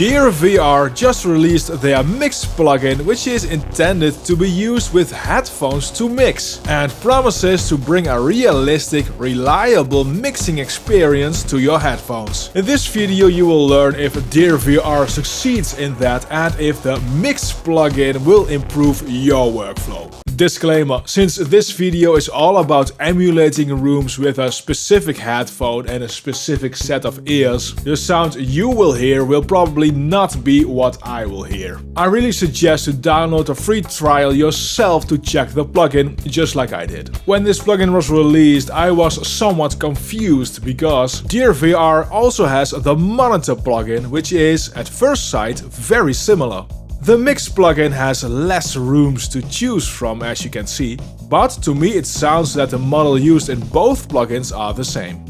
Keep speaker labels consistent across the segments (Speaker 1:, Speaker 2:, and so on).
Speaker 1: DearVR just released their Mix plugin, which is intended to be used with headphones to mix, and promises to bring a realistic, reliable mixing experience to your headphones. In this video you will learn if DearVR succeeds in that and if the Mix plugin will improve your workflow. Disclaimer: since this video is all about emulating rooms with a specific headphone and a specific set of ears, the sound you will hear will probably not be what I will hear. I really suggest to download a free trial yourself to check the plugin, just like I did. When this plugin was released, I was somewhat confused because DearVR also has the Monitor plugin, which is, at first sight, very similar. The Mix plugin has less rooms to choose from, as you can see, but to me it sounds that the model used in both plugins are the same.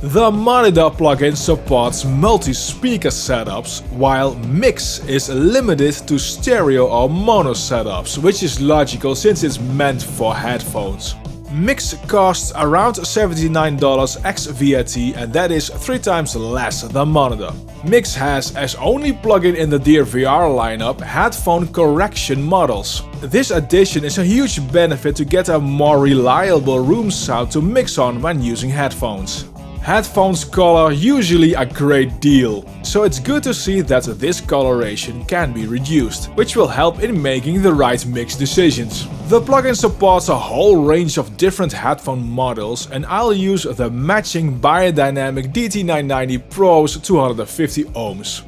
Speaker 1: The Monitor plugin supports multi-speaker setups, while Mix is limited to stereo or mono setups, which is logical since it's meant for headphones. Mix costs around $79 ex VAT, and that is 3 times less than Monitor. Mix has, as only plugin in the DearVR lineup, headphone correction models. This addition is a huge benefit to get a more reliable room sound to mix on when using headphones. Headphones color usually a great deal, so it's good to see that this coloration can be reduced, which will help in making the right mix decisions. The plugin supports a whole range of different headphone models, and I'll use the matching biodynamic DT990 Pro's 250 ohms.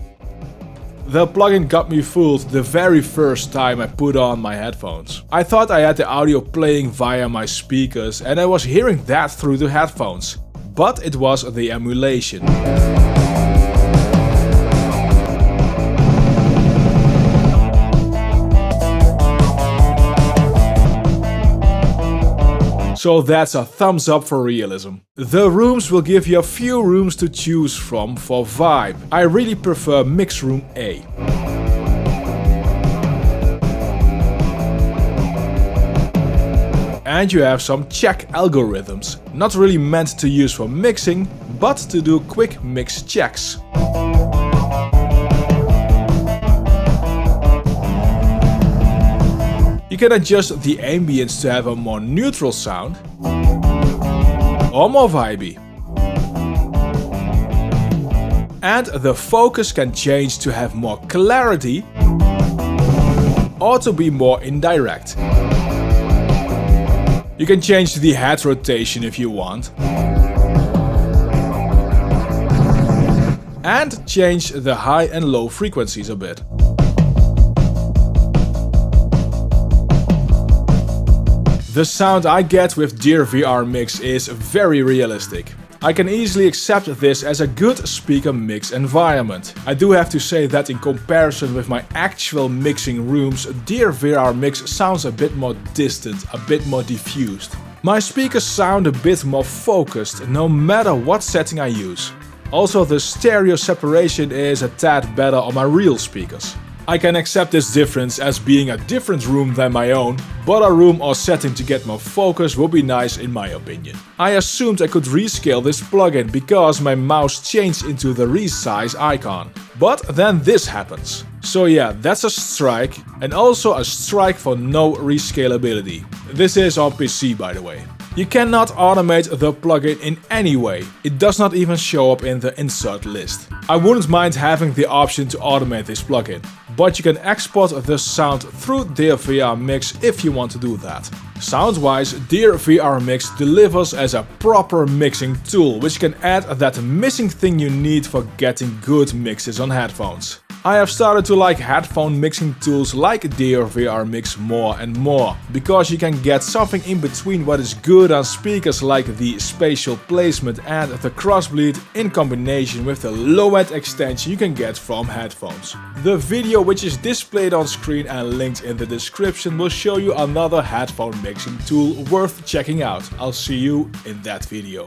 Speaker 1: The plugin got me fooled the very first time I put on my headphones. I thought I had the audio playing via my speakers and I was hearing that through the headphones. But it was the emulation. So that's a thumbs up for realism. The rooms will give you a few rooms to choose from for vibe. I really prefer Mix Room A. And you have some check algorithms, not really meant to use for mixing, but to do quick mix checks. You can adjust the ambience to have a more neutral sound or more vibey. And the focus can change to have more clarity or to be more indirect. You can change the head rotation if you want. And change the high and low frequencies a bit. The sound I get with DearVR Mix is very realistic. I can easily accept this as a good speaker mix environment. I do have to say that in comparison with my actual mixing rooms, DearVR Mix sounds a bit more distant, a bit more diffused. My speakers sound a bit more focused, no matter what setting I use. Also, the stereo separation is a tad better on my real speakers. I can accept this difference as being a different room than my own, but a room or setting to get more focus would be nice in my opinion. I assumed I could rescale this plugin because my mouse changed into the resize icon. But then this happens. So yeah, that's a strike, and also a strike for no rescalability. This is on PC, by the way. You cannot automate the plugin in any way. It does not even show up in the insert list. I wouldn't mind having the option to automate this plugin, but you can export the sound through DearVR Mix if you want to do that. Sound-wise, DearVR Mix delivers as a proper mixing tool, which can add that missing thing you need for getting good mixes on headphones. I have started to like headphone mixing tools like DearVR Mix more and more, because you can get something in between what is good on speakers like the spatial placement and the crossbleed in combination with the low-end extension you can get from headphones. The video, which is displayed on screen and linked in the description, will show you another headphone mixing tool worth checking out. I'll see you in that video.